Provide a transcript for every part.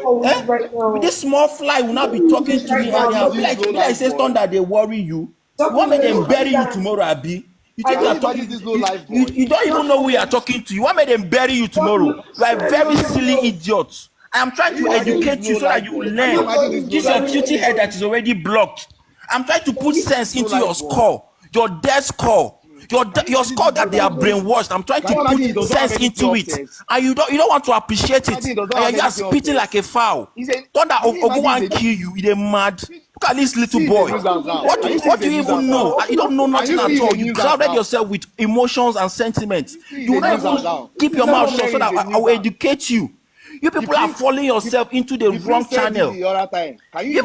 boy. Right now. This small fly will not be talking to me anyhow. Be like it says thunder, they worry you. You want me them bury you tomorrow, Abi? You think you are talking? You don't even know who you are talking to. You want me them bury you tomorrow? You are a very silly idiot. I am trying to educate you so that you will learn. This your filthy head that is already blocked. I'm trying to put sense into your skull, your dead skull. Your skull that they are brainwashed. I'm trying to put sense into it, and you don't want to appreciate it. And you are spitting like a fowl. Thunder Ogun kill you. You're mad. Look at this little boy. What do you even know? You don't know nothing at all. You crowded yourself with emotions and sentiments. You will not even keep your mouth shut so that I will educate you. You people are falling yourself into the wrong channel. You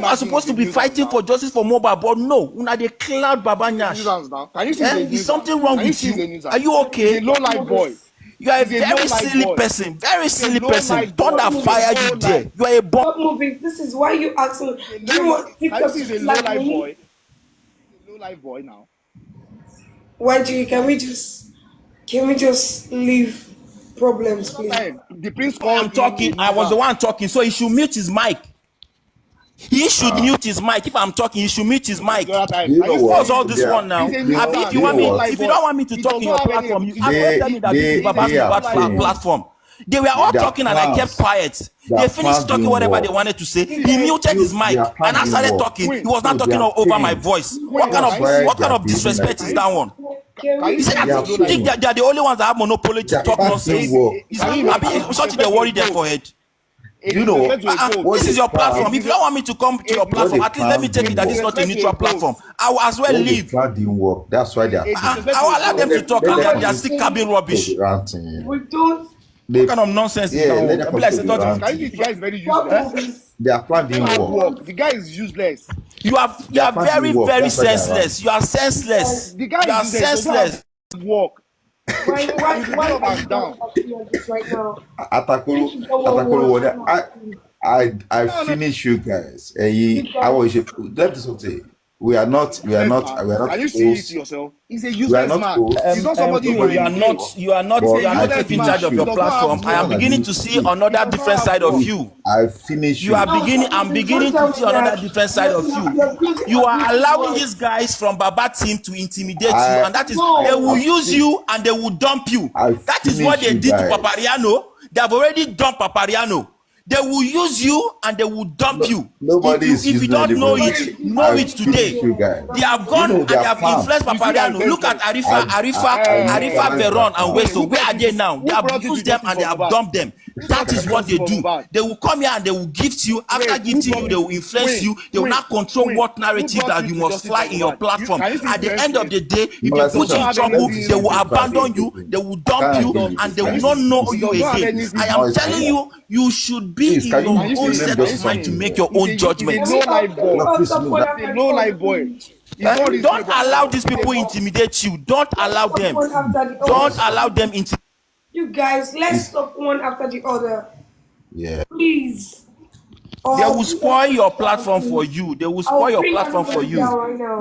are supposed to be fighting for justice for Mohbad, but no, una dey cloud Baba Nyash. Is something wrong with you? Are you okay? Low life boy. You are a very silly person. Very silly person. Thunder fire you there. You are a bomb. Stop moving. This is why you asking. Do you want TikTok to flag me? Low life boy now. YG, can we just leave problems, please? The prince I'm talking. I was the one talking, so he should mute his mic. He should mute his mic. If I'm talking, he should mute his mic. What's all this one now? If you don't want me to talk in your platform, you tell me that this is Baba's platform. They were all talking and I kept quiet. They finished talking whatever they wanted to say. He muted his mic and I started talking. He was not talking over my voice. What kind of disrespect is that one? He said, you think that they are the only ones that have monopoly to talk nonsense? Such they worry their forehead. You know, this is your platform. If you don't want me to come to your platform, at least let me take it that it's not a neutral platform. I will as well leave. Didn't work. That's why they are. I will allow them to talk and they are still cabin rubbish. We don't. What kind of nonsense is that? The guy is very useless. Their plan didn't work. The guy is useless. You are very senseless. You are senseless. The guy you are senseless. Work. Why down right now? Atakoro, I finish you guys. I was let this say. We are not. Can you see it yourself? He's a useless man. He's not somebody you are not taking charge of your platform. I am beginning to see another different side of you. I finish you. I'm beginning to see another different side of you. You are allowing these guys from Baba team to intimidate you, and that is they will use you and they will dump you. That is what they did to Papariano. They have already dumped Papariano. They will use you and they will dump you. If you don't know it today. They have gone and they have influenced Papariano. Look at Arifa, Veron, and Westo. Where are they now? They have used them and they have dumped them. That is what they do. They will come here and they will gift you. After gifting you, they will influence you. They will not control what narrative that you must fly in your platform. At the end of the day, if they put you in trouble, they will abandon you, they will dump you, and they will not know you again. I am telling you, you should be in your own set of mind to make your own judgment. Low life boy. Don't allow these people intimidate you. Don't allow them. Don't allow them intimidate. You guys, let's stop one after the other. Yeah. Please. They will spoil your platform for you. They will spoil your platform for you.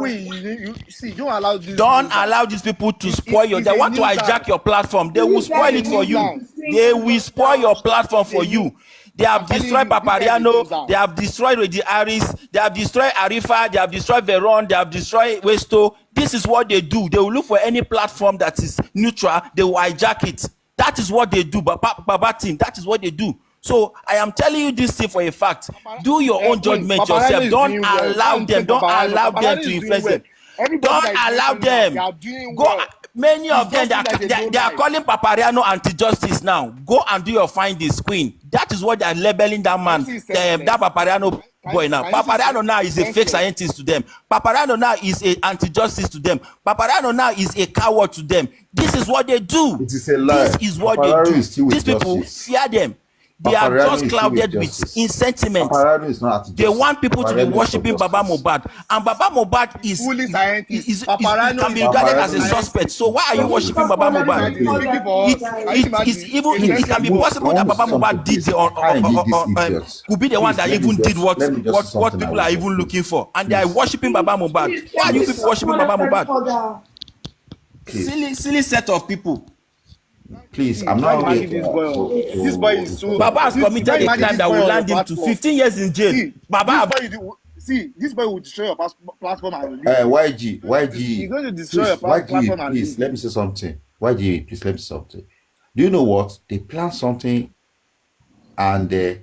Wait, you see, don't allow this. Don't allow these people to spoil you. They want to hijack your platform. They will spoil it for you. They will spoil your platform for you. They have destroyed Papariano. They have destroyed Reggie Harris. They have destroyed Arifa. They have destroyed Veron. They have destroyed Westo. This is what they do. They will look for any platform that is neutral. They will hijack it. That is what they do. Baba team, that is what they do. So I am telling you this thing for a fact. Do your own judgment yourself. Don't allow them. Don't allow them to influence them. Don't allow them. Go. Many of them they are calling Papariano anti-justice now. Go and do your findings, Queen. That is what they are labeling that man, that Papariano boy now. Papariano now is a fake scientist to them. Papariano now is a anti-justice to them. Papariano now is a coward to them. This is what they do. It is a lie. This is what they do. These people fear them. They are just clouded with sentiment. They want people to be worshiping Baba Mohbad, and Baba Mohbad can be regarded as a suspect. So why are you worshiping Baba Mohbad? It can be possible that Baba Mohbad did could be the one that even did what people are even looking for, and they are worshiping Baba Mohbad. Why are you people worshiping Baba Mohbad? Silly set of people. Please, I'm Try not imagine here this boy. This boy is so. Baba has Try committed a imagine crime this that boy will on your land him to platform. 15 years in jail. See, Baba, this boy will destroy your platform and leave. YG, He's going to destroy your please, platform YG, and please, leave. let me say something. YG, please, let me say something. Do you know what? They planned something, and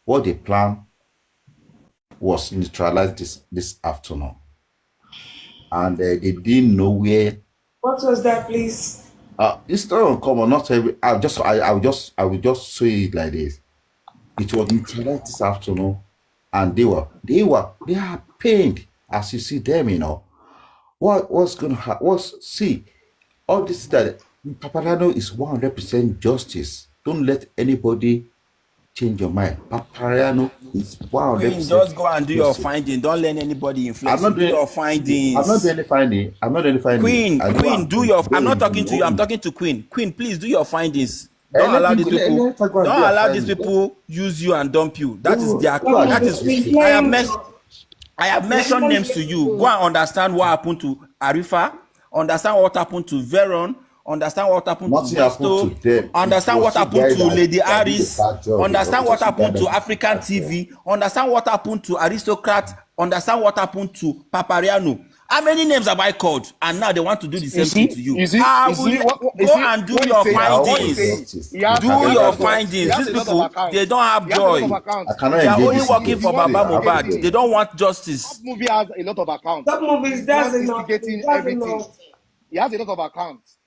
what they planned was neutralized this afternoon. And they didn't know where. What was that, please? It's not uncommon. Not every. I will just say it like this. It was neutralized this afternoon, and they are pained as you see them. What's gonna happen? See all this that Paparano is 100% justice. Don't let anybody change your mind. Paparano is Queen, 100% just go and do your justice. finding. Don't let anybody influence I'm you. not Do doing. your I'm not findings. doing any finding. I'm not doing any finding. Queen, I know Queen, do your. I'm not talking to you. I'm know. talking to Queen. Queen, please do your findings. Don't Let allow me these go. people. Let her go and Don't do her allow these finding. people use you and dump you. That is their. Go and That do is. her Please finding. I let have him mentioned. talk. I have Let mentioned him names to you. Go and understand what happened to Arifa. Understand what happened to Veron. Understand what happened to Nothing happened to Westo. them. It Understand was what you happened guys to Lady that did a Harris. bad job. It Understand what was you guys happened that to did a African bad job. TV. Understand what happened to Aristocrat. Understand what happened to Papariano. How many names have I called? And now they want to do the same thing to you. Go and do your They are all for findings. justice. He has They Do can he has never your a do lot. He findings. has These a lot of people, they accounts. don't have He has a lot of joy. I accounts. cannot They are engage only this working again. for want a Baba lot I of have to Mohbad. go. They things. don't want That justice. movie has a lot of accounts. Stop movies, He's the that's one enough. Please, instigating that's everything. enough. He has a lot of accounts.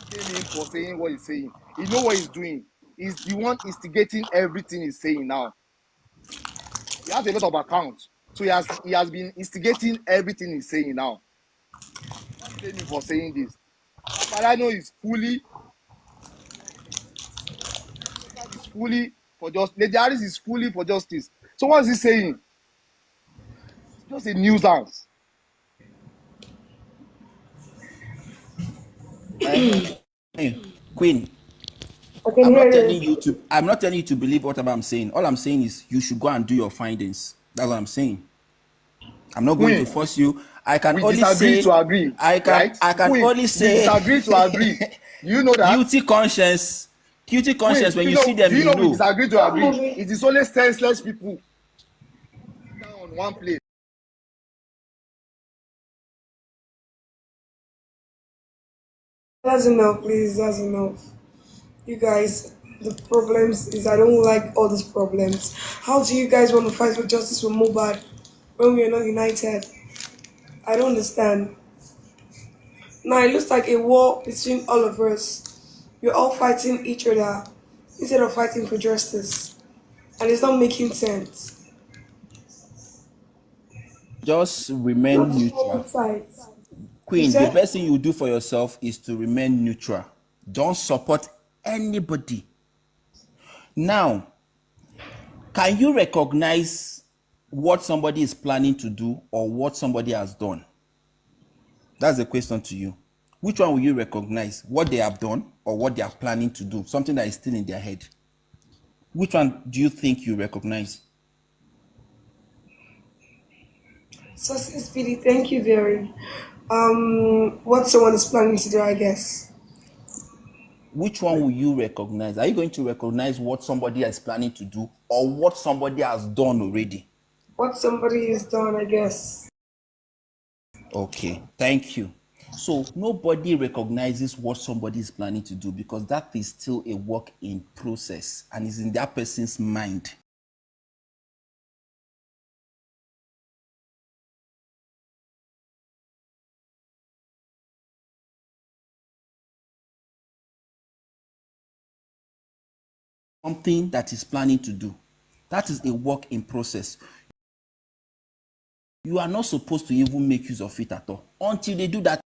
Blame him for saying what he's saying. He know what he's doing. He's the one instigating everything he's saying now. He has a lot of accounts. So he has been instigating everything he's saying now. Don't blame him for saying this. Paparano is fully for justice. Lady Harris is fully for justice. So what is he saying? It's just a nuisance. Queen, I can I'm not hear telling you. you to. I'm not telling you to believe whatever I'm saying. All I'm saying is you should go and do your findings. That's what I'm saying. I'm not going to Queen, force you. I can we only disagree say. to agree, right? I can Queen, only we say. disagree to agree. Do you know that? Guilty conscience. Guilty Queen, conscience. When you see them, do you you know we know. disagree to Stop agree? moving. It is only senseless people sit down on one place. That's enough, please. That's enough. You guys, the problems is I don't like all these problems. How do you guys want to fight for justice for Mobad when we are not united? I don't understand. Now it looks like a war between all of us. We're all fighting each other instead of fighting for justice. And it's not making sense. Just Not remain to neutral. both sides. You Queen, the said? best thing you do for yourself is to remain neutral. Don't support anybody. Now, can you recognize what somebody is planning to do or what somebody has done? That's the question to you. Which one will you recognize? What they have done or what they are planning to do? Something that is still in their head. Which one do you think you recognize? Success Speedy, thank you, very. What someone is planning to do, I guess. Which one will you recognize? Are you going to recognize what somebody is planning to do or what somebody has done already? What somebody has done, I guess. Okay, thank you. So nobody recognizes what somebody is planning to do because that is still a work in process and is in that person's mind. Something that is planning to do. That is a work in process. You are not supposed to even make use of it at all until they do that.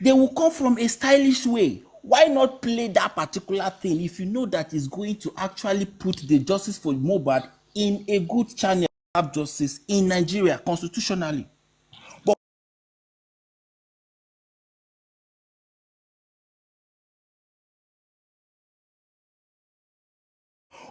They will come from a stylish way. Why not play that particular thing if you know that is going to actually put the justice for Mohbad in a good channel of justice in Nigeria constitutionally?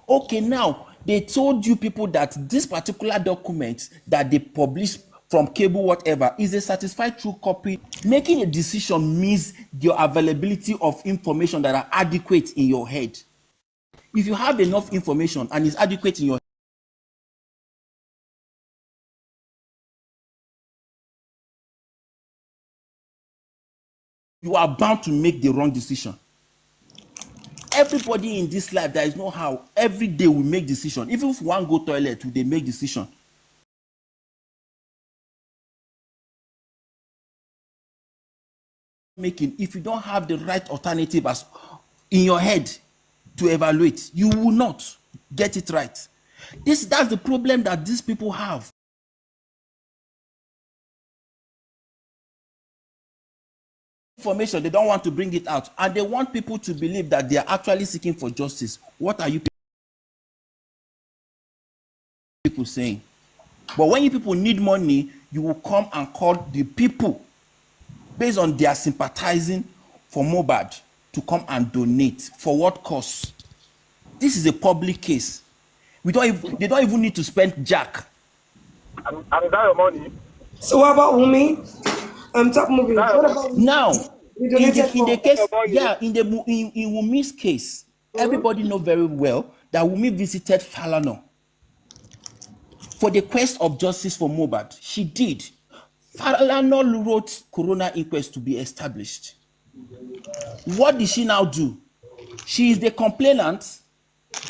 Okay, now they told you people that this particular document that they published from cable whatever is a certified true copy. Making a decision means your availability of information that are adequate in your head. If you have enough information and is adequate in your you are bound to make the wrong decision. Everybody in this life, there is no how. Every day we make decision. Even if one go toilet, they make decision. Making if you don't have the right alternative as in your head to evaluate, you will not get it right. That's the problem that these people have. Information, they don't want to bring it out, and they want people to believe that they are actually seeking for justice. What are you people saying? But when you people need money, you will come and call the people based on their sympathizing for Mohbad to come and donate. For what cause? This is a public case. They don't even need to spend jack. And is that your money? So what about Wumi? Top moving. What about Now, in the case, Yeah. in Wumi's case, everybody know very well that Wumi visited Falana for the quest of justice for Mohbad. She did. Falana wrote coroner inquest to be established. What did she now do? She is the complainant.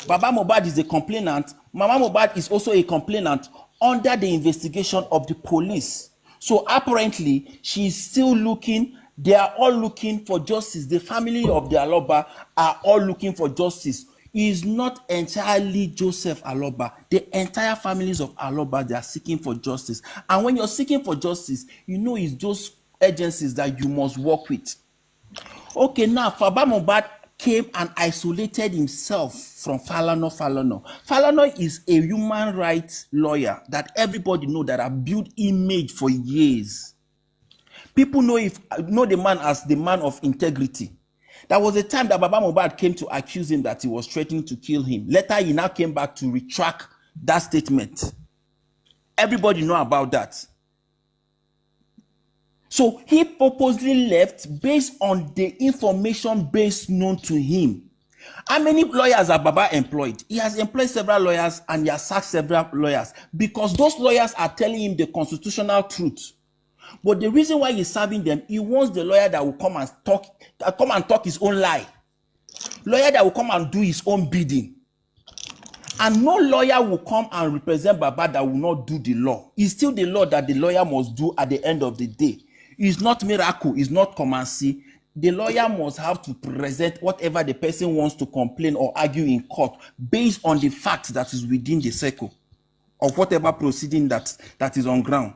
Baba Mohbad is the complainant. Mama Mohbad is also a complainant under the investigation of the police. So apparently, she is still looking. They are all looking for justice. The family of the Aloba are all looking for justice. It is not entirely Joseph Aloba. The entire families of Aloba, they are seeking for justice. And when you're seeking for justice, you know it's those agencies that you must work with. Okay, now Baba Mohbad came and isolated himself from Falana. Falana is a human rights lawyer that everybody know that have built image for years. People know the man as the man of integrity. There was a time that Baba Mohbad came to accuse him that he was threatening to kill him. Later, he now came back to retract that statement. Everybody know about that. So he purposely left based on the information base known to him. How many lawyers have Baba employed? He has employed several lawyers and he has sacked several lawyers because those lawyers are telling him the constitutional truth. But the reason why he's serving them, he wants the lawyer that will come and talk his own lie. Lawyer that will come and do his own bidding. And no lawyer will come and represent Baba that will not do the law. It's still the law that the lawyer must do at the end of the day. It's not miracle, it's not commancy. The lawyer must have to present whatever the person wants to complain or argue in court based on the fact that is within the circle of whatever proceeding that is on ground.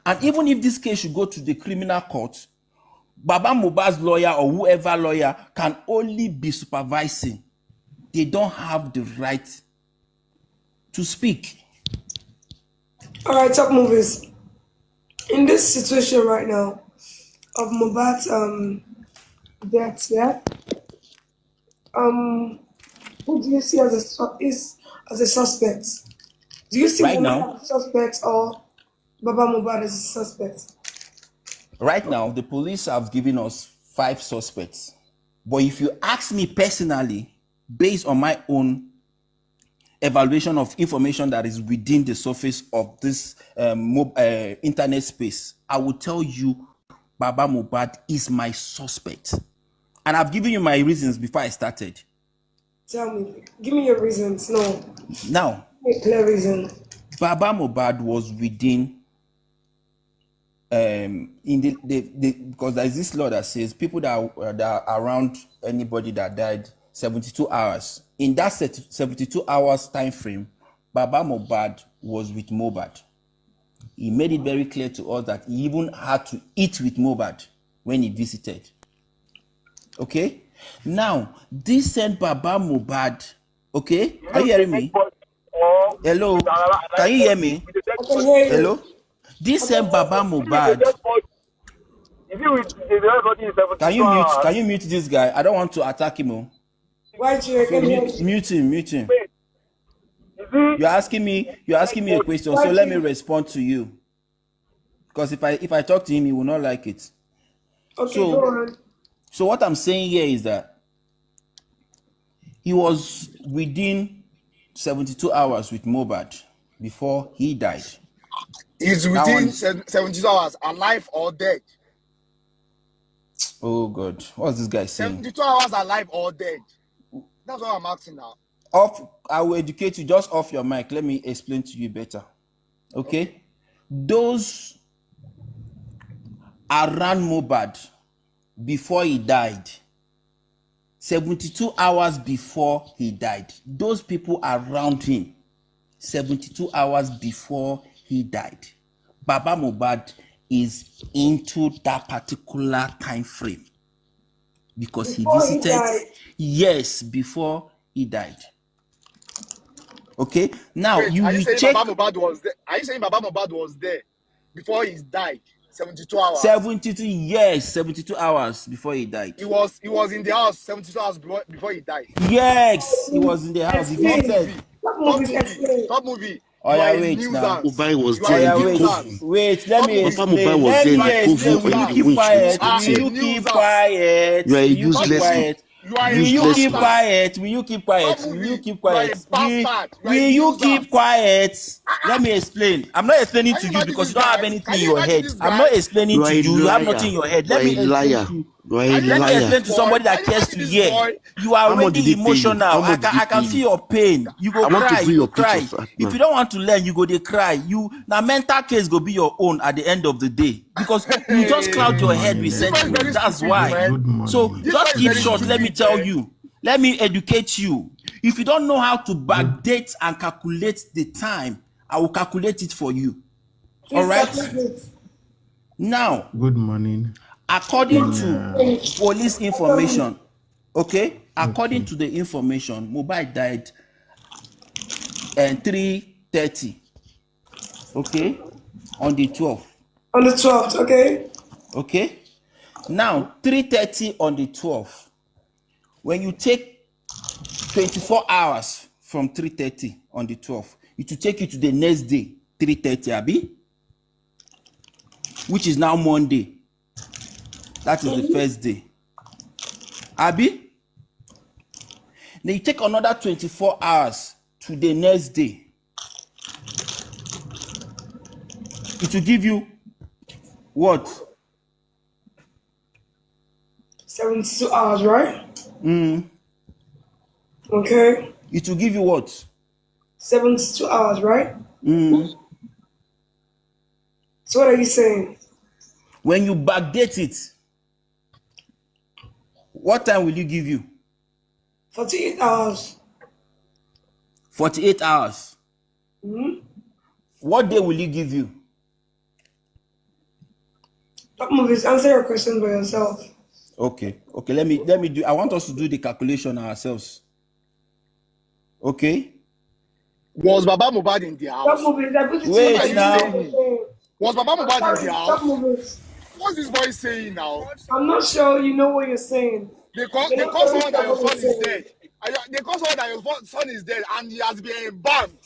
And even if this case should go to the criminal court, Baba Mohbad's lawyer or whoever lawyer can only be supervising. They don't have the right to speak. All right, top movies. In this situation right now of Mohbad's death, yeah. Who do you see as a suspect? Do you see Right Wumi now, as a suspect or Baba Mohbad as a suspect? Right now, the police have given us 5 suspects. But if you ask me personally, based on my own evaluation of information that is within the surface of this internet space, I will tell you Baba Mohbad is my suspect. And I've given you my reasons before I started. Tell me. Give me your reasons. No. Now, Give me a clear reason. Baba Mohbad was within because there's this law that says people that are around anybody that died 72 hours. In that 72 hours time frame, Baba Mohbad was with Mohbad. He made it very clear to us that he even had to eat with Mohbad when he visited. Okay? Now, this sent Baba Mohbad. Okay? Are you hearing me? Hello? Can you hear me? I can hear you. Hello? This sent Baba Mohbad. Can you mute this guy? I don't want to attack him. Why do you So mute him. Wait, You're asking me a question, so let me respond to you. Because if I talk to him, he will not like it. Okay, go on. So what I'm saying here is that he was within 72 hours with Mohbad before he died. He's within 72 hours, alive or dead. Oh God, what's this guy saying? 72 hours alive or dead. That's what I'm asking now. I will educate you. Just off your mic. Let me explain to you better. Okay? Those around Mohbad before he died, 72 hours before he died, those people around him, 72 hours before he died, Baba Mohbad is into that particular time frame because Before he visited. Yes, before he died. Okay, now Wait, you check. Baba Mohbad was there? Are you saying Baba Mohbad was there before he died? 72 hours. 72 years, 72 hours before he died. He was in the house 72 hours before he died. Yes, he was in the house. He visited. Top movie. Oh yeah, wait now. Mohbad was there. Wait. Let me explain. Mohbad was there. Will you keep quiet? Will you keep quiet? You are useless. Will you keep quiet? Will you keep quiet? Will you keep quiet? Will you keep quiet? Let me explain. I'm not explaining to you because you don't have anything in your head. I'm not explaining to you. You have nothing in your head. Let me explain to you. Let me explain to somebody that cares to hear. You are already emotional. I can see your pain. You go cry. You cry. If you don't want to learn, you go dey cry. Now mental case go be your own at the end of the day because you just cloud your head with sentiment. That's why. So just keep short. Let me tell you. Let me educate you. If you don't know how to backdate and calculate the time, I will calculate it for you. All right. Now. Good morning. According to police information, okay? According to the information, Mohbad died at 3:30, okay? On the 12th. On the 12th, okay? Okay? Now, 3:30 on the 12th. When you take 24 hours from 3:30 on the 12th, it will take you to the next day, 3:30, Abi? Which is now Monday. That is the first day. Abi? Then you take another 24 hours to the next day. It will give you what? 72 hours, right? Okay. It will give you what? 72 hours, right? So what are you saying? When you backdate it, what time will you give you? 48 hours. 48 hours. What day will you give you? Top movies, answer your question by yourself. Okay. Let me do. I want us to do the calculation ourselves. Okay. Was Baba Mohbad in the house? Top movies, I put it Wait now. Was Baba Mohbad in the house? Top movies. What's this boy saying now? I'm not sure you know what you're saying. They call someone that your son is dead. They call someone that your son is dead and he has been embalmed.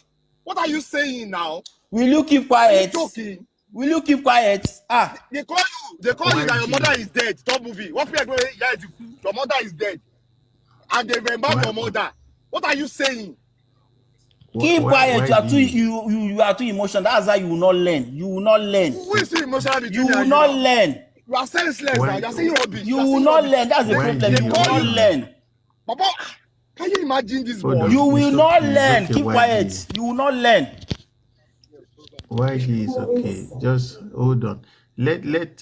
What are you saying now? Will you keep quiet? Are you joking? Will you keep quiet? They call you that your mother is dead. Top movie. What people are going your mother is dead. And they've embalmed your mother. What are you saying? Keep quiet. You are too emotional. That's how you will not learn. You will not learn. Who is too emotional? You will not learn. You are senseless now. You are saying rubbish. You will not learn. That's the problem. You will not learn. Papa, can you imagine this boy? You will not learn. Keep quiet. You will not learn. YG is okay. Just hold on. Let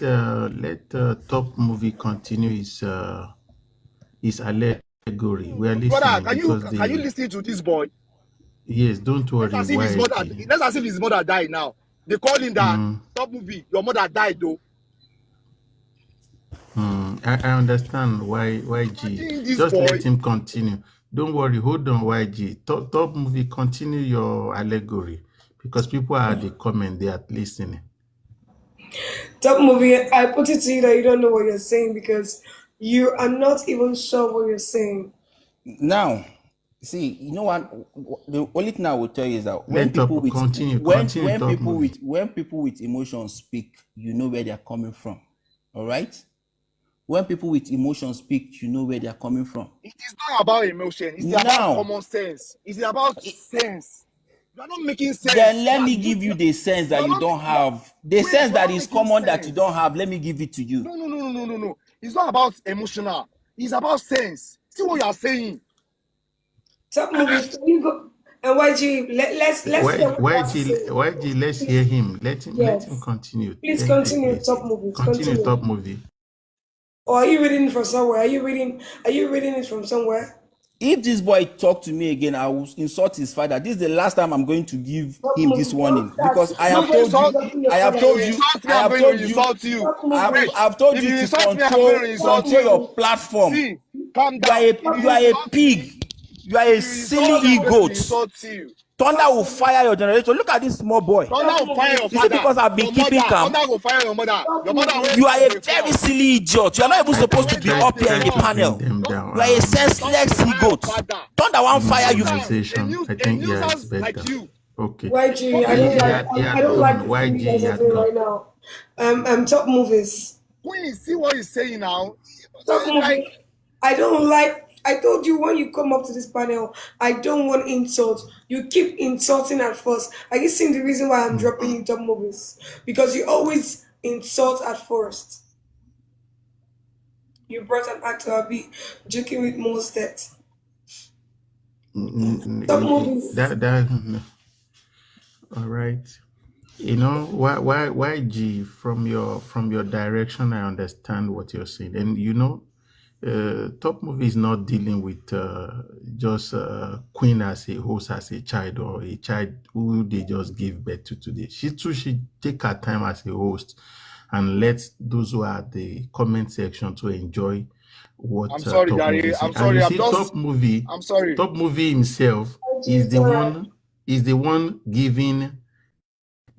Top Movie continue his allegory. We are listening. Brother, can you listen to this boy? Yes, don't worry. Let's as if his mother died now. They call him that Top Movie. Your mother died though. I understand YG. Just boy. let him continue. Don't worry. Hold on, YG. Top Movie, continue your allegory because people are the comment. They are listening. Top Movie, I put it to you that you don't know what you're saying because you are not even sure what you're saying. Now, See, you know what? The only thing I will tell you is that when Let top people with continue. when Continue when top people movie. with when people with emotions speak, you know where they are coming from. All right. When people with emotions speak, you know where they are coming from. It is not about emotion. It's about Now, common sense. It's about sense. You are not making then sense. let me give you the sense You that are you not. don't You are, have. The wait, sense you are that not is making common that you don't sense. have. Let me give it to you. No. It's not about emotional. It's about sense. See what you are saying. Top movies. Can you go? And YG, let's hear what you have to say. YG, let's hear Please. him. Let him Yes. continue. Please Thank you, continue. please. Top movies. Continue Continue. top movie. Or are you reading it from somewhere? Are you reading it from somewhere? If this boy talk to me again, I will insult his father. This is the last time I'm going to give Top him this movie. Don't warning start. because I have If you told you, insult, Insulting your I have father if you told here. you, insult me, I I'm have going to told you, insult you. Top movie. Wait. I've told If you you to insult me, I'm going to Top insult control you. your movie. platform. See, calm You are down. a If you you are a insult pig. me, You are a if you silly insult me, I'm going to egot. insult you. Thunder Top will movie. fire your generator. Look at this small boy. Thunder Top will fire movie. your Is it father, because I've been your mother. keeping calm? Thunder will fire your mother. Top Your mother movie. went You drive are a for a very farm. silly idiot. You are Your not even I mother supposed to went be drive try up for a here in try the to farm. bring panel. them Don't down. You are a Thunder senseless will fire your egot. father. Thunder won't Give me fire Calm you. down. organization. I A think yeah, it's like better. you. Okay. YG, Come I on, don't He like. here. had he I had don't like gone. the thing you YG guys he are had doing gone. right now. Top movies. Queen, see what he's saying now. Top Like, movie. I don't like. I told you when you come up to this panel, I don't want insult. You keep insulting at first. Are you seeing the reason why I'm dropping you top movies? Because you always insult at first. You brought an actor, I'll be joking with most that. Top movies. That all right. You know why G from your direction I understand what you're saying. And you know top movie is not dealing with just queen as a host as a child or a child who they just give birth to today. She too should take her time as a host and let those who are at the comment section to enjoy what I'm sorry, top movie Gary. is saying. I'm And you sorry. see I'm sorry. top movie himself YG, it's alright. is the one giving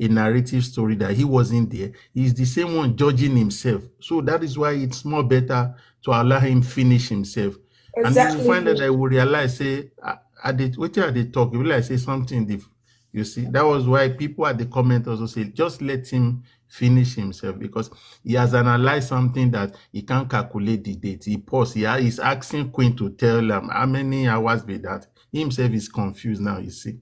a narrative story that he wasn't there. He's the same one judging himself. So that is why it's more better to allow him finish himself. And you will find that Exactly. I will realize, say, at the wait till they talk, you will like say something different. You see, that was why people at the comment also say, just let him finish himself because he has analyzed something that he can't calculate the date. He paused. He's asking Queen to tell him how many hours be that. He himself is confused now, you see.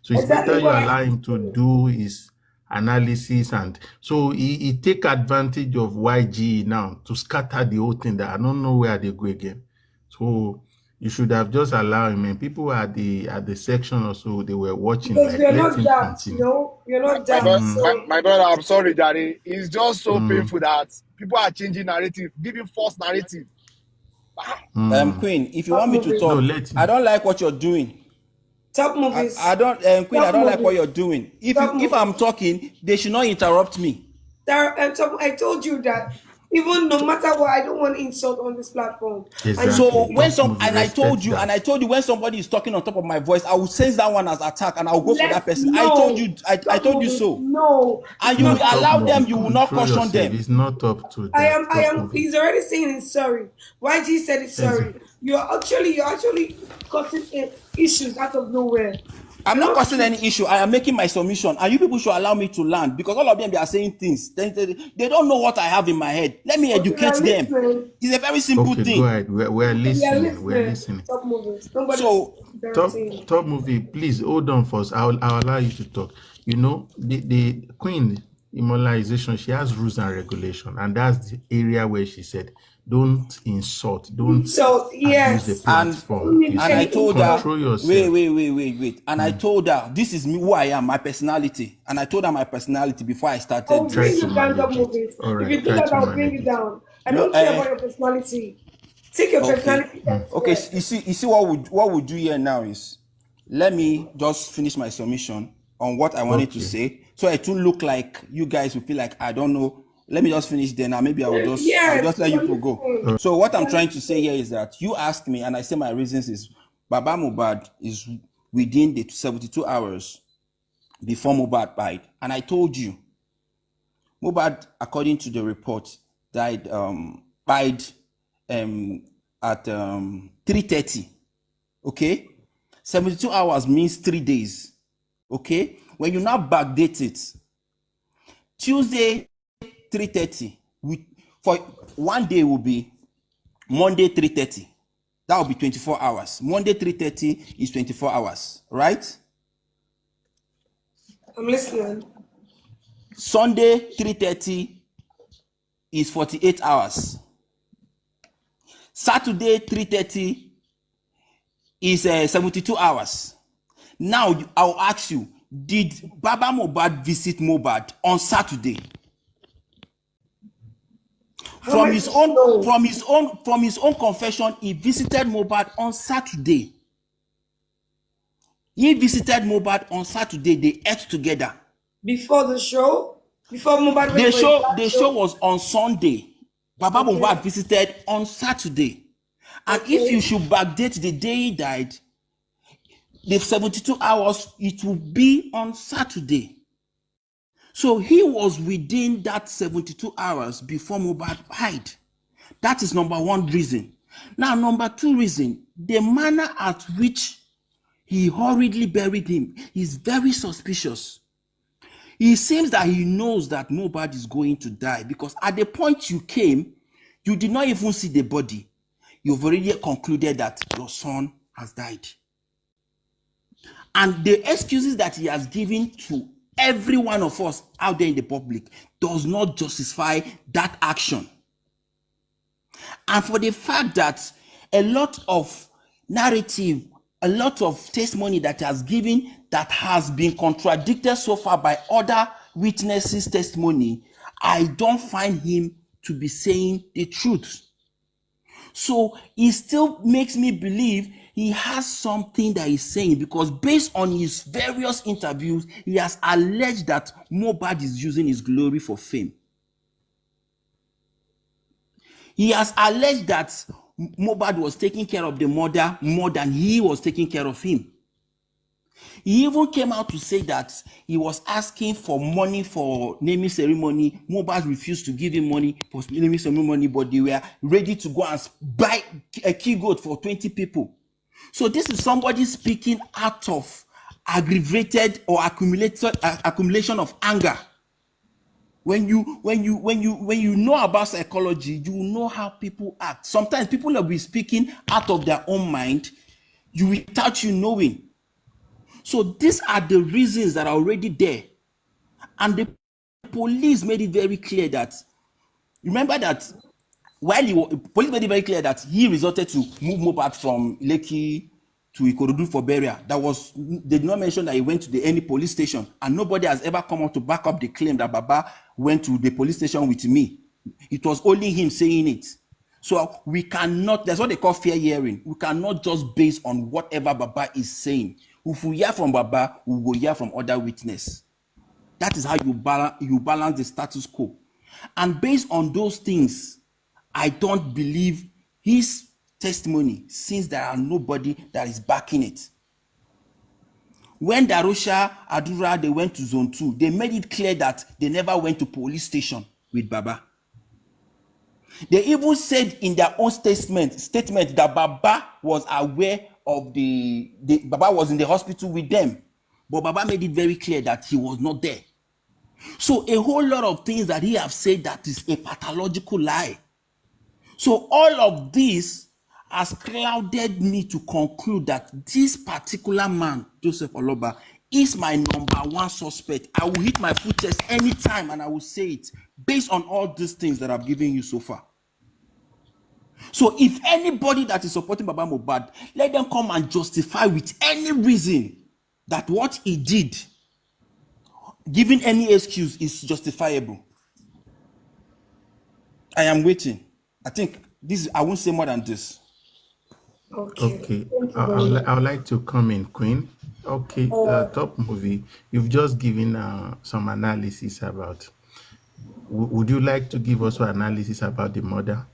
So it's Exactly better you what I allow him to do his analysis, and so he take advantage of YG now to scatter the whole thing that I don't know where they go again. So you should have just allowed him. And people at the section also they were watching, because like we are let not him that, continue. we are not My, that. Mm, my brother, I'm sorry, Gary. It's just so mm, painful that people are changing narrative, giving false narrative. mm. Queen, if you Top want me to movies. No, talk, let I him. don't like what you're doing. Top I movies. don't, Queen, I Top don't like what movies. you're doing. Top If I'm movies. talking, they should not interrupt me. I told you that even no matter what, I don't want insult on this platform. And you So Exactly. keep when it. Top movie. Respect that. I told you when somebody is talking on top of my voice, I will sense that one as attack and I will go for that Let's person. no. I Top told you movies. so. No. And It's you not will No, that. top allow them, movie. you will not Control caution yourself. them. It's not up to I that. am. I Top am. movie. He's already saying he's sorry. YG said he's sorry. Exactly. You're actually causing issues out of nowhere. I'm You're not not. causing any issue. I am making my submission, and you people should allow me to land because all of them they are saying things. They don't know what I have in my head. Let me Okay, we educate are them. listening. It's a very simple Okay, go thing. ahead. We're We are listening. We're listening. listening. Top movies. Nobody's So interrupting. Top movie, please hold on first. I'll allow you to talk. You know, the Queen immunization, she has rules and regulation, and that's the area where she said, don't insult, don't So abuse the yes, and I don't platform. You need and I see, any told her, insult. control yourself. wait. And I told her this is me, who I am, my personality. And I told her my personality before I I'll started Try bring this. to you down. Top manage it. movies. All If right, you do try that, to I'll bring manage you it. down. I No, don't care about your personality. Take your okay. personality Okay, elsewhere. you see what we do here now is let me just finish my submission on what I wanted to Okay. say. So it will look like you guys will feel like I don't know. Let me just finish then and maybe I'll Yes, just let you we're people go. listening. So what I'm We're trying to say listening. here is that you asked me and I say my reasons is Baba Mubad is within the 72 hours before Mubad died. And I told you Mubad, according to the report, died at 3:30. Okay, 72 hours means 3 days. Okay? When you now backdate it, Tuesday 3:30, for one day will be Monday 3:30. That will be 24 hours. Monday 3:30 is 24 hours, right? I'm listening. Sunday 3:30 is 48 hours. Saturday 3:30 is 72 hours. Now I'll ask you, did Baba Mohbad visit Mohbad on Saturday? From his own confession, he visited Mohbad on Saturday. He visited Mohbad on Saturday. They ate together. Before the show? Before Mohbad went The show was on Sunday. Baba Mohbad visited on Saturday. And if you should backdate the day he died, the 72 hours, it will be on Saturday. So he was within that 72 hours before Mohbad died. That is number one reason. Now, number two reason, the manner at which he hurriedly buried him is very suspicious. It seems that he knows that Mohbad is going to die, because at the point you came, you did not even see the body. You've already concluded that your son has died. And the excuses that he has given to every one of us out there in the public does not justify that action. And for the fact that a lot of narrative, a lot of testimony that has given that has been contradicted so far by other witnesses' testimony, I don't find him to be saying the truth. So it still makes me believe he has something that he's saying, because based on his various interviews, he has alleged that Mohbad is using his glory for fame. He has alleged that Mohbad was taking care of the mother more than he was taking care of him. He even came out to say that he was asking for money for naming ceremony. Mohbad refused to give him money for naming ceremony, but they were ready to go and buy a key goat for 20 people. So this is somebody speaking out of aggravated or accumulation of anger. When you know about psychology, you know how people act. Sometimes people will be speaking out of their own mind, without you knowing. So these are the reasons that are already there. And the police made it very clear that, remember that police made it very clear that he resorted to move Mohbad from Lekki to Ikorodu for burial. They did not mention that he went to any police station, and nobody has ever come out to back up the claim that Baba went to the police station with me. It was only him saying it. So we cannot, that's what they call fair hearing. We cannot just base on whatever Baba is saying. If we hear from Baba, we will hear from other witnesses. That is how you balance the status quo. And based on those things, I don't believe his testimony, since there are nobody that is backing it. When Darusha, Adura, they went to Zone 2, they made it clear that they never went to police station with Baba. They even said in their own statement that Baba was aware of Baba was in the hospital with them. But Baba made it very clear that he was not there. So a whole lot of things that he have said that is a pathological lie. So all of this has clouded me to conclude that this particular man, Joseph Oloba, is my number one suspect. I will hit my foot chest anytime and I will say it based on all these things that I've given you so far. So if anybody that is supporting Baba Mohbad, let them come and justify with any reason that what he did, giving any excuse, is justifiable. I am waiting. I think I won't say more than this. Okay. I would like to come in, Queen. Okay, Top Movie. You've just given some analysis about. Would you like to give also analysis about the murder?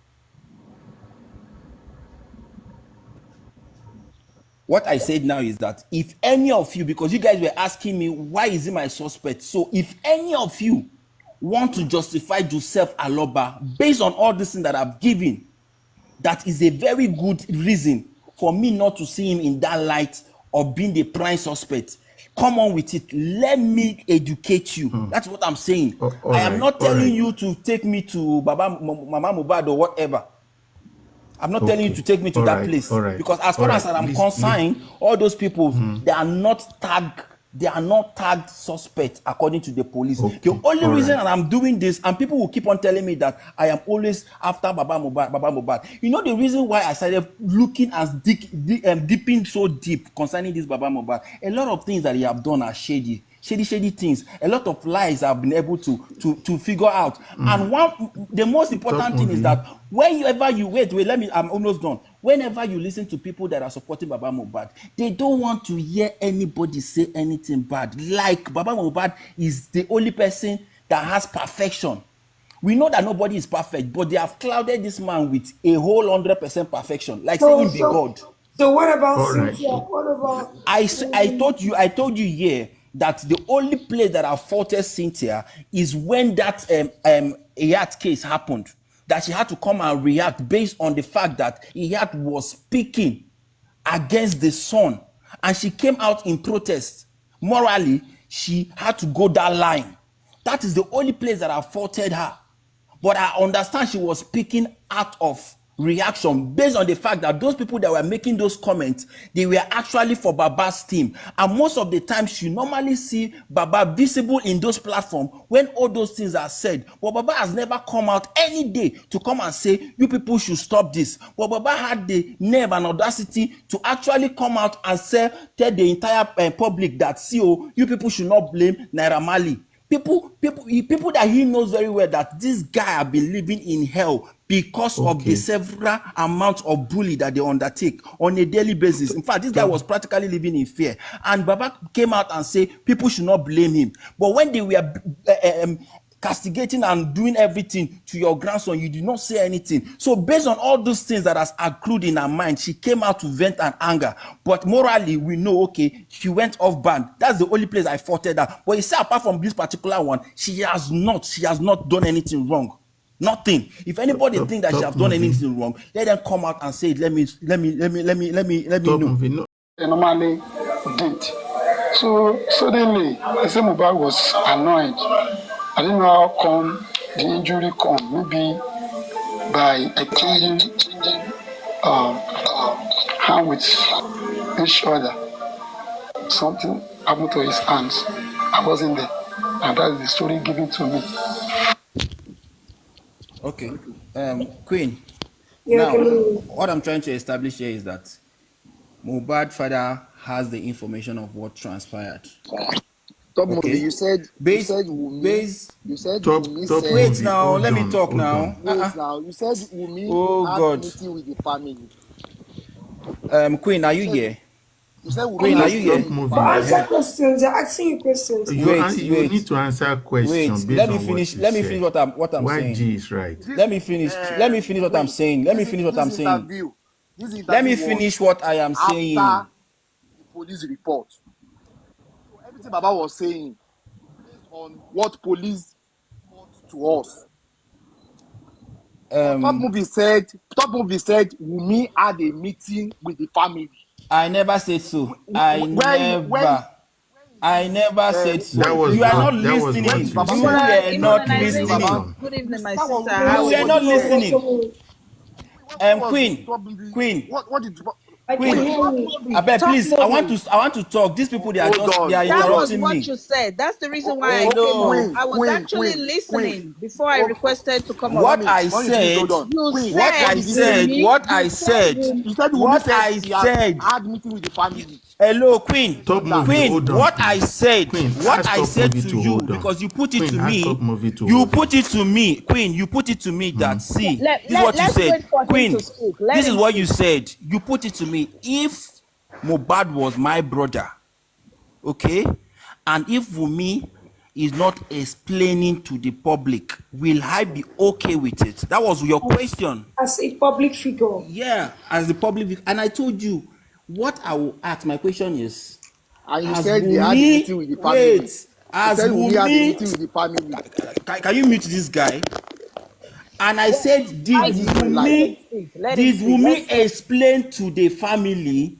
What I said now is that if any of you, because you guys were asking me why is he my suspect, so if any of you want to justify Joseph Aloba based on all this thing that I've given, that is a very good reason for me not to see him in that light of being the prime suspect. Come on with it. Let me educate you. That's what I'm saying. All I am right, not all telling right. you to take me to Mama Mohbad or whatever. I'm not telling you Okay. to take me to All that right. place, All right. because as All far as right. I'm concerned, all those people, they are not tagged suspects according to the police. The Okay. only All reason right. that I'm doing this, and people will keep on telling me that I am always after Baba Mohbad. You know the reason why I started looking and dipping so deep concerning this Baba Mohbad? A lot of things that he have done are shady things. A lot of lies I've been able to figure out. And the most Top important thing is movie. that whenever you I'm almost done. Whenever you listen to people that are supporting Baba Mohbad, they don't want to hear anybody say anything bad. Like Baba Mohbad is the only person that has perfection. We know that nobody is perfect, but they have clouded this man with a whole 100% perfection, like So, saying be so, God. so what about All right. Cynthia? What about I told you here that the only place that I faulted Cynthia is when that Iyat case happened, that she had to come and react based on the fact that Iyat was speaking against the son, and she came out in protest. Morally, she had to go that line. That is the only place that I faulted her. But I understand she was speaking out of reaction based on the fact that those people that were making those comments, they were actually for Baba's team. And most of the times you normally see Baba visible in those platforms when all those things are said. But Baba has never come out any day to come and say, you people should stop this. But Baba had the nerve and audacity to actually come out and say, tell the entire public that, see, oh, you people should not blame Naira Marley. People that he knows very well that this guy have been living in hell because of the Okay. several amounts of bully that they undertake on a daily basis. In fact, this guy Top. was practically living in fear. And Baba came out and said people should not blame him. But when they were castigating and doing everything to your grandson, you did not say anything. So based on all those things that has accrued in her mind, she came out to vent an anger. But morally, we know, okay, she went off band. That's the only place I faulted her. But you see, apart from this particular one, she has not done anything wrong. Nothing. If anybody think that she has done movie. anything wrong, let them come out and say it. Let me Top know. movie. No. They normally did. So suddenly, Mohbad was annoyed. I didn't know how come the injury come. Maybe by changing hand with his shoulder. Something happened to his hands. I wasn't there. And that's the story given to me. Okay. Queen. yeah, Now, can what I'm trying to establish here is that Mohbad father has the information of what transpired. Top movie. Okay. You said Base. Top said. Wait movie. now. Hold Let me on. talk Hold now. on. Wait now. You said Wumi Oh had God. meeting with the family. Queen, are you You said here? Wumi Queen, are had you meeting here? with the but family. answer questions. They're asking you questions now. You need to answer question based Let me on finish. what you Let me said. finish what I'm Why saying. G is right. Let me finish. Let me finish what I'm saying. Let me finish what I'm saying. This Let me interview finish was what I am saying. after the police report. So everything Baba was saying based on what police report to us. But Top Movie said Wumi had a meeting with the family. I never said so. I never said That so. was You are what not that was listening. what you Baba You said, said. were not Not the listening. information. Good evening, my that was sister. You How are were what he not you? said. listening. What was Queen, Top Movie? Queen, What did I can Queen. hear Top you. I movie. beg, Top please. movie. I want to talk. These people, they are That was interrupting what me. you said. That's the reason why I came up. Hello. I was actually listening before I Oh, requested to come up. What mommy, I please said, hold on. You Queen, what said what I did he say? said, Wumi. what You I said said, Wumi. He said Wumi what said I he has said. had meeting with the family. Hello, Queen. Top That. movie, Queen, hold on, what I please. said, Queen, what ask I top said movie to to you, hold on. because you put it Queen, to ask top me, movie to you hold put on. it to me, Queen, you put it to me that, see, this is what you Let's said. wait for him to Queen, speak. Let this is him what you speak. said. You put it to me. If Mohbad was my brother, okay, and if Wumi is not explaining to the public, will I be okay with it? That was your question. As a public figure. Yeah, as the public, and I told you what I will ask. My question is, And you as said they had a meeting Wumi, with the family. wait, You as said Wumi had a Wumi, meeting with the family. can you mute this guy? And I said, Why is this going live? Let him speak. Let him did speak. Wumi explain to the family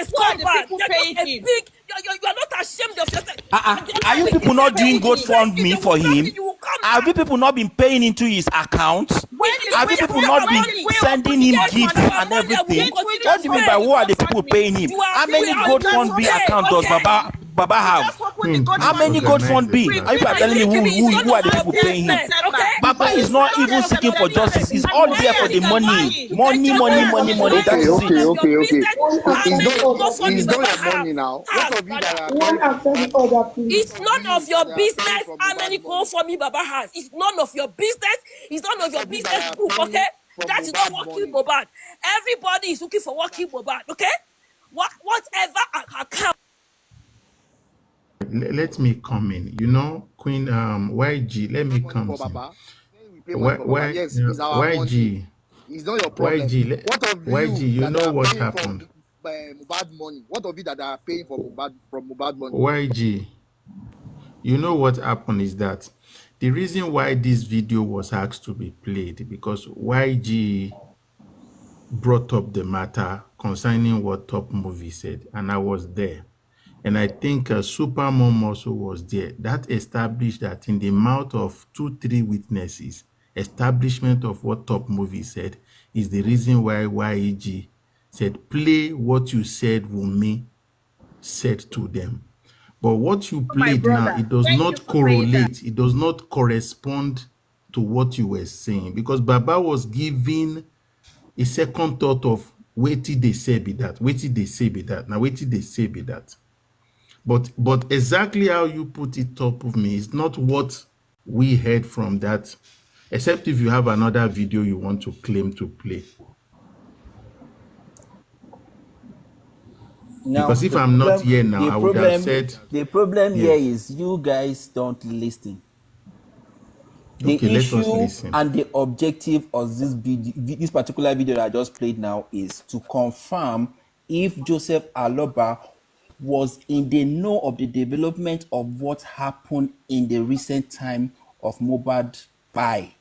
a scumbag. You're just a big. You're not ashamed of yourself. Are you people not doing GoFundMe for him? Have you people not been paying into his account? Have you people not been sending him gifts and everything? What do you mean by what are the people paying him? How many GoFundMe accounts does Baba have? How many GoFundMe? Are you telling me who are the people paying him? Baba is not even seeking for justice. He's all there for the money. Money. That is it. It's not your money now. What of you that are One after the other, please. It's none of your business how many GoFundMe Baba has. It's none of your business. It's none of your business, okay? That is not working Mohbad. Everybody is looking for working Mohbad, okay? whatever account. Let me come in. You know, Queen YG, let me come for in. Baba. We pay money for Baba. Yes, it's our money. YG, It's not your problem. YG, What of YG, you you that know are what paying happened? from Mubad money? What of you that are paying for Mubad money? YG, you know what happened is that the reason why this video was asked to be played because YG brought up the matter concerning what Top Movie said, and I was there. And I think Supermom also was there. That established that in the mouth of 2-3 witnesses, establishment of what Top Movie said is the reason why YG said, play what you said Wunmi said to them. But what you played now, it does not correlate. It does not correspond to what you were saying. Because Baba was giving a second thought of wait till they say be that, wait till they say be that, now wait till they say be that. But exactly how you put it Top of me is not what we heard from that, except if you have another video you want to claim to play. Now, because if I'm not here now, I would have said... The problem yes. here is you guys don't listen. The okay, issue let us listen. and the objective of this particular video that I just played now is to confirm if Joseph Aloba was in the know of the development of what happened in the recent time of Mohbad buy.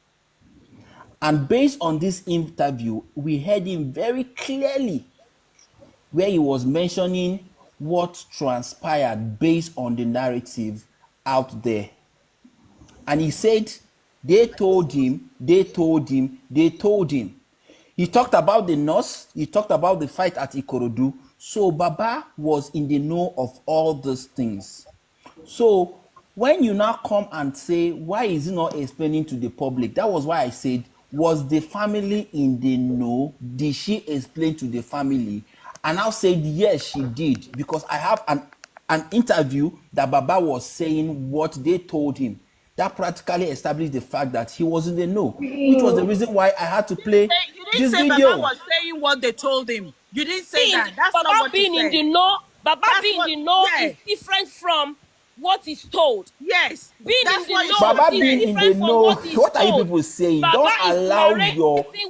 And based on this interview, we heard him very clearly where he was mentioning what transpired based on the narrative out there. And he said, they told him. He talked about the nurse, he talked about the fight at Ikorodu. So Baba was in the know of all these things. So when you now come and say, why is he not explaining to the public? That was why I said, was the family in the know? Did she explain to the family? And I said, yes, she did. Because I have an interview that Baba was saying what they told him. That practically established the fact that he was in the know, which was the reason why I had to play this video. Baba was saying what they told him. You didn't say that. That's Baba not what being you said. in the know, Baba That's being what- in the know yes. is different from what is told. Yes. Being That's in what the you know Baba is being in different the from know. what is What are you told. people saying? Baba Don't is allow narrating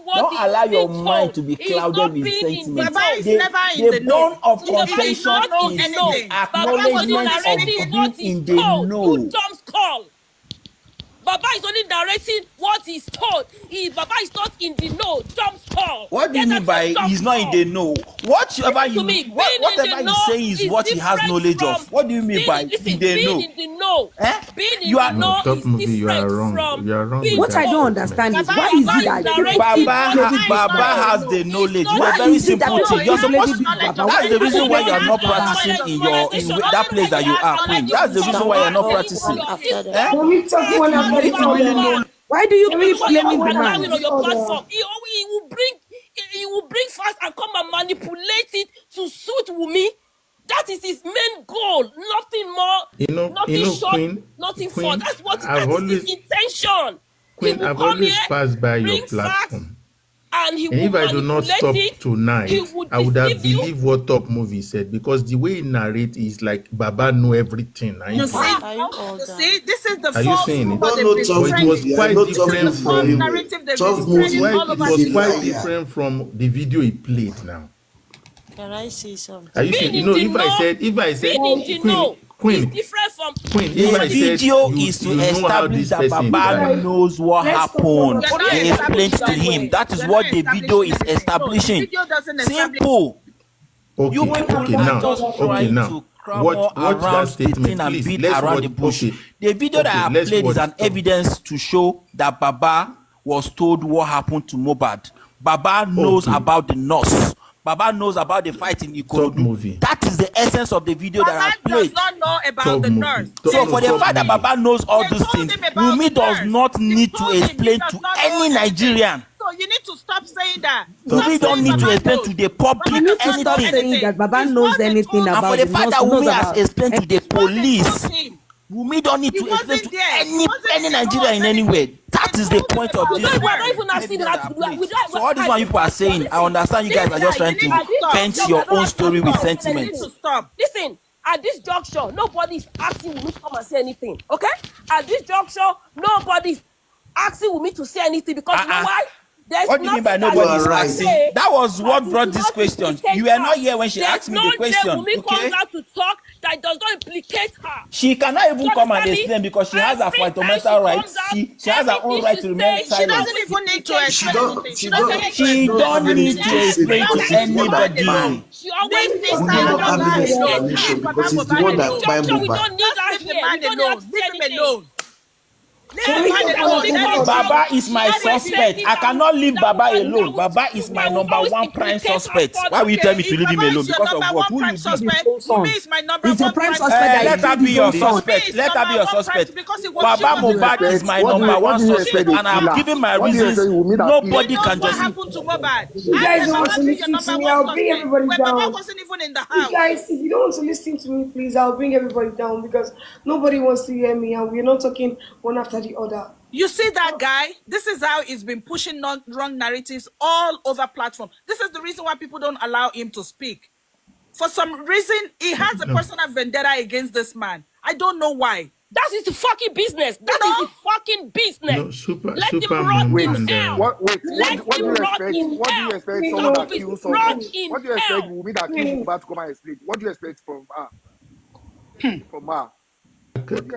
what don't is allow your being mind told. to be He is clouded not with being in the sentiment. Baba is The, never in the the bone know. of So Baba is contention not know in is the know. anything. the Baba is only acknowledgement narrating of what being is in the told. know. You dumps call. Baba is only narrating what is told. Baba is not in the know. Dumps call. What do you Get mean out by your dumps he's not in call. the know? Whatever Listen to me. Being in whatever the he's know saying is is what he has different knowledge from of. What do you mean by listen, in the being know? in the know. Eh? Being in You the are No, know Top is Movie, you are different wrong. from You are wrong being with What that I don't told. understand is Baba why is is not it in that the people know. Baba keep blaming Baba is Baba not in the has know. the knowledge. It's a not very Why is it that simple people thing. keep You're he has supposed blaming to, Big knowledge Baba? of Why that's the is it reason that why everything. you He are has not Baba? practicing in that place that you are, Queen. That's the reason why you're not practicing. Eh? Can we talk one You after need the to really other? know. Why do you Can keep we That's what talk you're blaming the one after man? allowing on the your other? platform. He will bring fast and come and manipulate it to suit Wumi. That is his main goal. Nothing more, nothing short, nothing for. Queen, That is his intention. He will I've come always here, passed by your bring facts, platform. and he And will if I do not manipulate stop it. He tonight, will I would have deceive you. believed what Top Movie said because the way he narrates is like Baba know everything. You see, this is the Are you false saying it? rumor they've been But it was spreading. quite This is different the false from narrative they've been spreading all over it the was quite place. different from the video he played now. Can I say something? Are you Being saying in the if I said being in the know is Queen, different from if The I said video is to you know how establish this that person Baba died. knows what Let's talk one happened. after You're not He explains to establishing him. anything. That is You're what not the video is establishing anything. No, the establishing. video doesn't establish. Simple. You Okay, people okay, are now, just trying to watch cramor that around the statement, thing and please. beat Let's around watch. the bush. Okay, The video that I let's played is watch. an evidence to show that Baba was told what happened to Mohbad. Baba knows about the nurse. Baba knows about the fight in Top Ikorodu. Movie. That is the essence of the video that I Baba played. does not know about Top the movie. nurse. So for the fact that Baba knows all They these told things, him about Wunmi the does nurse. not They need to told him he explain does to not know any anything. Nigerian. So you need to stop saying that. Wunmi Stop don't saying need to Baba explain knows. to the public Baba You need does to not stop know saying anything. that Baba It's knows what they anything told And about for the the fact nurse, that knows Wunmi has about. explained to the It's what they police, told him. Wunmi don't need He to explain wasn't to there. He wasn't any in the know Nigerian of in any way. anything. That is the point of We this. don't even have seen that. So all these one people are saying, I understand you guys are just trying to paint your own story with sentiment. Stop. Listen, at this juncture, nobody's asking me to come and say anything. Okay? At this juncture, nobody's asking me to say anything because you know why? What do you mean by nobody's asking? That was what brought this question. You were not here when she asked me the question. Okay? Comes out to talk that does not implicate her. She cannot even come and explain because she has her fundamental rights. She has her own right to remain silent. She doesn't even need to explain anything. She don't need to explain to anybody. She always says We may not have an explanation because it's the one that buy we Mohbad. don't need that here. We don't need to say anything. Baba is my suspect. I cannot leave Baba alone. Baba is my number one prime suspect. Why will you tell me to leave him alone? Because of what? Who you be? Let her be your suspect. Let her be your suspect. Baba Mohbad is my number one suspect, and I've given my reasons. Nobody can just. What happened to Mohbad? You guys don't want to listen to me, I'll bring everybody down. Baba wasn't even in the house. You guys, if you don't want to listen to me, please, I'll bring everybody down because nobody wants to hear me and we're not talking one after the other. You see that guy? This is how he's been pushing wrong narratives all over platform. This is the reason why people don't allow him to speak. For some reason, he has a personal vendetta against this man. I don't know why. That is the fucking business. That is the fucking business. No, super Let him super rot Monday in and hell. What do you rot expect? in What do you hell. expect someone that Stop it. kills Rot someone? in What do you expect hell. Wumi that kills Mohbad to come and explain? What do you expect from her? From her?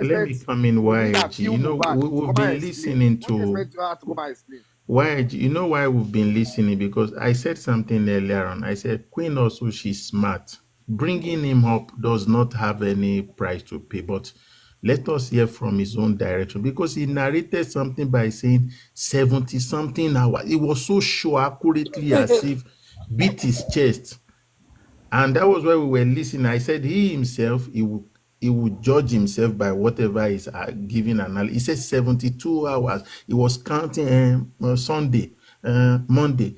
let me come in. YG, you know, we've been listening What do you to expect her to come and explain? YG. You know why we've been listening? Because I said something earlier on. I said Queen also, she's smart. Bringing him up does not have any price to pay, but let us hear from his own direction, because he narrated something by saying 70 something hours. It was so sure accurately as if beat his chest. And that was why we were listening. I said he himself, he would judge himself by whatever is given analysis. He said 72 hours. He was counting Sunday, Monday,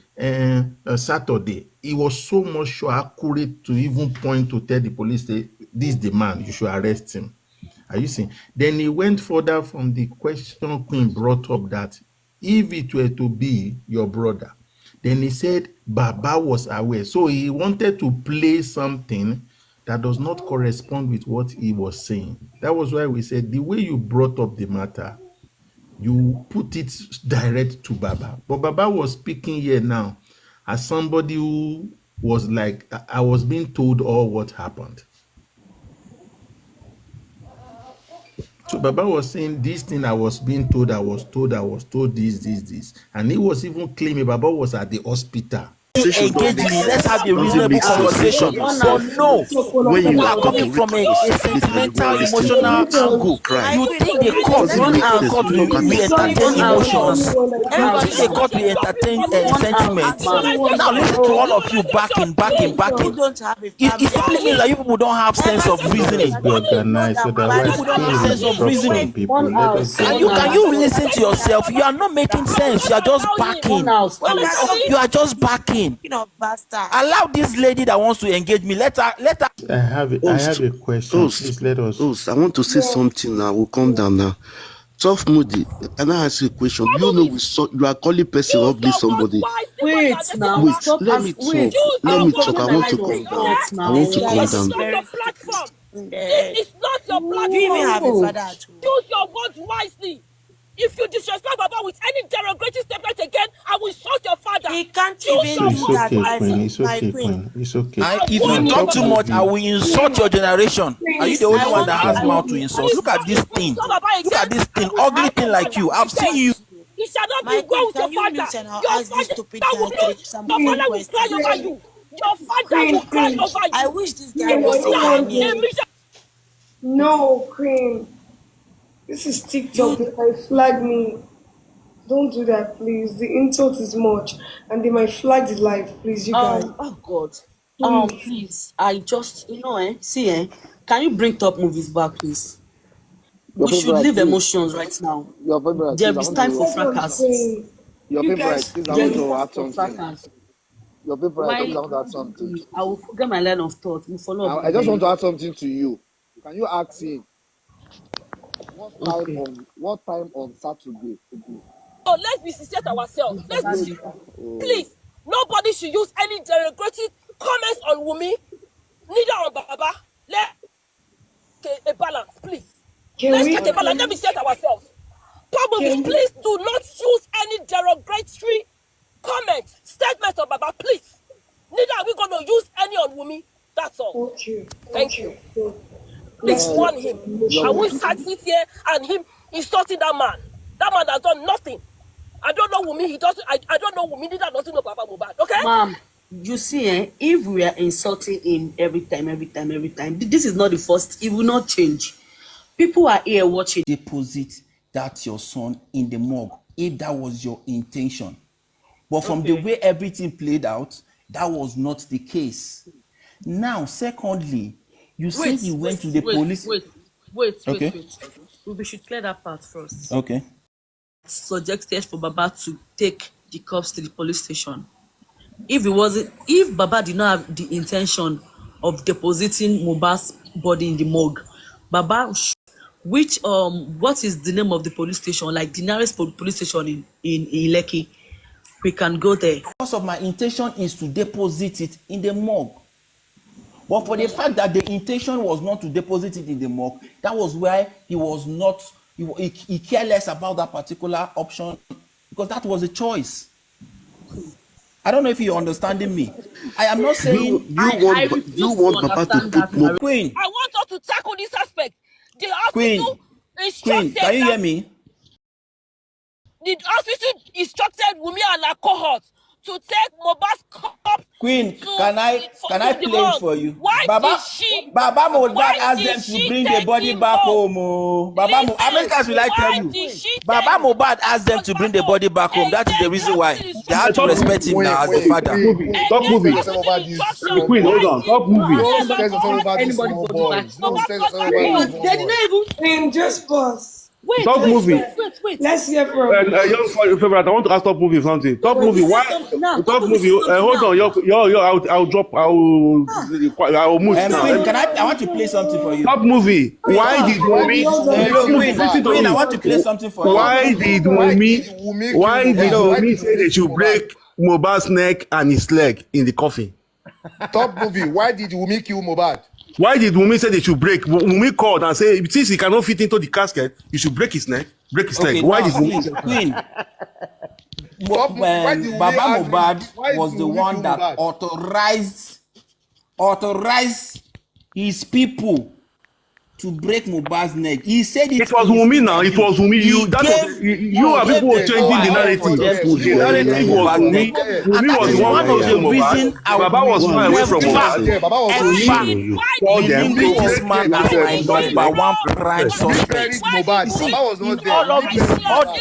Saturday. He was so much sure accurate to even point to tell the police, this is the man, you should arrest him. Are you seeing? Then he went further from the question Queen brought up that if it were to be your brother, then he said Baba was aware. So he wanted to play something that does not correspond with what he was saying. That was why we said the way you brought up the matter, you put it direct to Baba. But Baba was speaking here now as somebody who was like, I was being told all what happened. So Baba was saying this thing I was being told, I was told this. And he was even claiming Baba was at the hospital. Engage me. Let's have a reasonable conversation. But no, you are coming from a sentimental, emotional angle. You think the court will entertain emotions. You think the court will entertain sentiments. Now listen to all of you backing. It simply means that you people don't have sense of reasoning. People don't have sense of reasoning. Can you listen to yourself? You are not making sense. You are just backing. You are just backing. Allow this lady that wants to engage me. Let her. I have a question. Please let us. I want to say something now. We'll come down now. Tough Moody, can I ask you a question? You know, you are calling person ugly somebody. Wait, now. Wait, let me talk. I want to come down. This is not your platform. You even have a father at home. Use your words wisely. If you disrespect Baba with any derogatory statement again, I will insult your father. He can't So even it's do that. okay, Queen. It's okay, Queen. It's okay. If you talk too much, I will insult your generation. Are you the only one that has mouth to insult? Look at this thing. Look at this thing. Ugly thing like you. I've seen you. He shall not be go with your father. Your father will cry over you. Your father will cry over you. I wish this guy was here. No, Queen. This is TikTok. They might flag me. Don't do that, please. The insult is much, and they might flag the life. Please, you guys. Oh God. Please. I just, see, can you bring top movies back, please? We should leave emotions right now. There is time for fracas. Your favorite, please, I want to add something. Your favorite, I want to add something. I will forget my line of thought. We follow up. I just want to add something to you. Can you ask him what time on Saturday Oh, let's be sincere to ourselves. Let's be please. Nobody should use any derogatory comments on Wumi, neither on Baba. Let's a balance, please. Let's get a balance. Let's be sincere to ourselves. Probably, please do not use any derogatory comments, statements on Baba, please. Neither are we going to use any on Wumi. That's all. Thank you. Please warn him. I won't sit here and him insulting that man. That man has done nothing. I don't know Wumi. He doesn't. I don't know Wumi. Neither doesn't know Baba Mohbad. Okay, Ma'am, you see, if we are insulting him every time, this is not the first. It will not change. People are here watching. Deposit that your son in the morgue if that was your intention. But from the way everything played out, that was not the case. Now, secondly, you said you went to the police. Wait. We should clear that part first. Okay. Suggested for Baba to take the cops to the police station. If Baba did not have the intention of depositing Mohbad's body in the morgue, Baba, what is the name of the police station? Like the nearest police station in Lekki, we can go there. Because of my intention is to deposit it in the morgue. But for the fact that the intention was not to deposit it in the morgue, that was why he was not, he cared less about that particular option, because that was a choice. I don't know if you're understanding me. I am not saying you want Papa to put more. Queen. I want us to tackle this aspect. The Queen, hospital instructed. can you hear me? The hospital instructed Wumi and her cohort to take Mohbad's cup. Queen, can I play it for you? Why Baba Mohbad asked them to bring the body back home. Americans will tell you. Baba Mohbad asked them to bring the body back home. That is the reason why they had to respect him now as the father. Stop moving. Queen, hold on. Stop moving. Queen, just pause. Stop moving. Wait. Let's hear from Young favorite, I want to ask stop moving something. Stop moving. Why? Stop moving. Hold on. I'll drop. I'll move now. Queen, I want to play something for you. Stop moving. Why did Wumi? Queen, I want to play something for you. Why did Wumi say they should break Mohbad's neck and his leg in the coffin? Stop moving. Why did Wumi kill Mohbad? Why did Wumi say they should break? Wumi called and said, since he cannot fit into the casket, you should break his neck, break his leg. Why did Wumi say Queen? Baba Mohbad was the one that authorized his people to break Mohbad's neck. He said it was Wumi now. It was Wumi. You are people who are changing the narrative. The narrative was Wumi. Wumi was one of the reasons Baba was far away from Mohbad. Baba was this man as my number one prime suspect.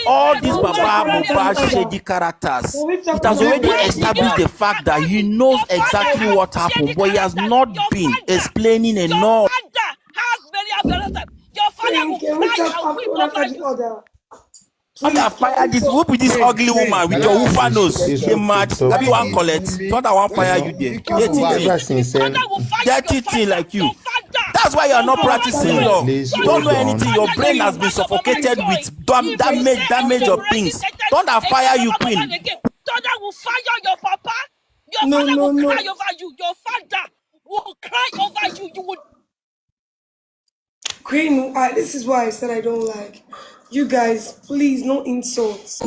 All these Baba Mohbad shady characters, it has already established the fact that he knows exactly what happened, but he has not been explaining enough. Your father will cry and weep over you. I fire this. Who be this ugly woman with your woofer nose? They mad. That be one collect. Not that one fire you there. Dirty thing like you. That's why you are not practicing law. You don't know anything. Your brain has been suffocated with damage of things. Don't that fire you, Queen. Thunder will fire your papa. Your father will cry over you. Your father will cry over you. You would. Queen, this is why I said I don't like you guys. Please, no insults.